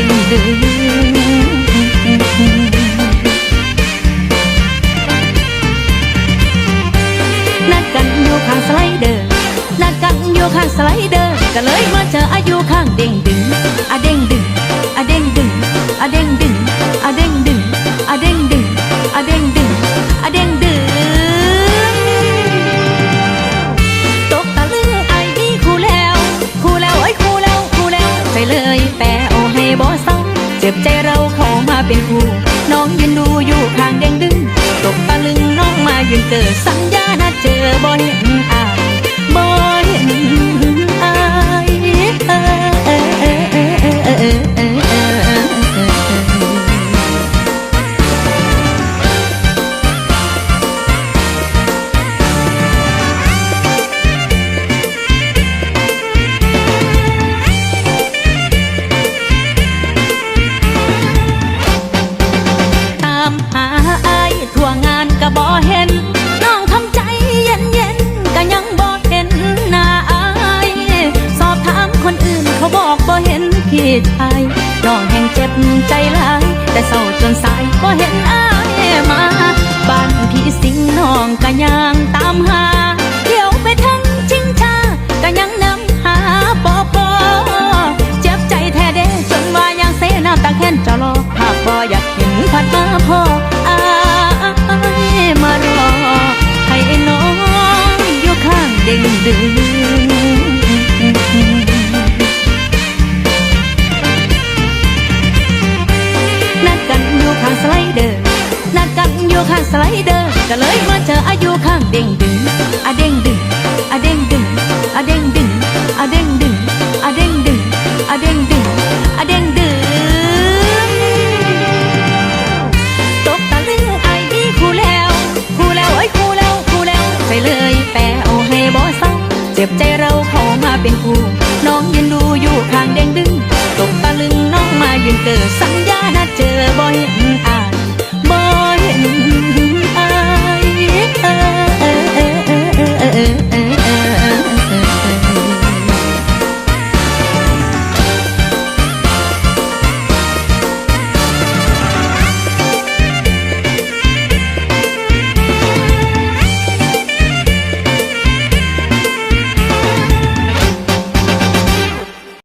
งดึงนัดกันอยู่ข้างสไลเดอร์นัดกันอยู่ข้างสไลเดอร์ก็เลยมาเจออายุข้างเด้งดึงอะเด้งดึงอะเด้งดึงอะเด้งดึงอะเด้งดึงอะเด้งดึงอะเด้งดึงอะเด้งดึงตกตะลึงไอ้นี่คู่แล้วคู่แล้วไอ้คู่แล้วคู่แล้วไปเลยแปะเอาให้บ่เศร้าเจ็บใจเราเข้ามาเป็นคู่น้องยืนดูอยู่ข้างเด้งดึงตกตะลึงน้องมายืนเกิดสัญญานัดเจอบ่เห็นอายบ่เห็นอายตามหาอายทั่วงานก็บ่เห็นน้องทำใจเย็นๆก็ยังบ่เห็นหน้าอายสอบถามคนอื่นเขาบอกบ่เห็นพี่ชายน้องแห่งเจ็บใจหลายแต่เศร้าจนสายบ่เห็นอายมาบ้านพี่สิงน้องก็ยังตามหาเที่ยวไปทั้งชิงชาก็ยังนำหาปอปอเจ็บใจแท้เด้จนว่ายังเสน้ำตาแค้นจะรอหากบ่อยากเห็นพัดมาพ่ออายมารอให้น้องอยู่ข้างเด้งดึงนัดกันอยู่ข้างสไลเดอร์นัดกันอยู่ข้างสไลเดอร์ก็เลยมาเจออายุข้างเด้งดึงอะเด้งดึงอะเด้งดึงอะเด้งดึงอะเด้งดึงอะเด้งดึงอะเด้งดึงอะเด้งดึงตกตะลึงไอ้นี่คู่แล้วคู่แล้วไอ้คู่แล้วคู่แล้วไปเลยแปะเอาให้บ่เศร้าเจ็บใจเราเข้ามาเป็นคู่น้องยืนดูอยู่ข้างเด้งดึงตกตะลึงน้องมายืนเกิดสัญ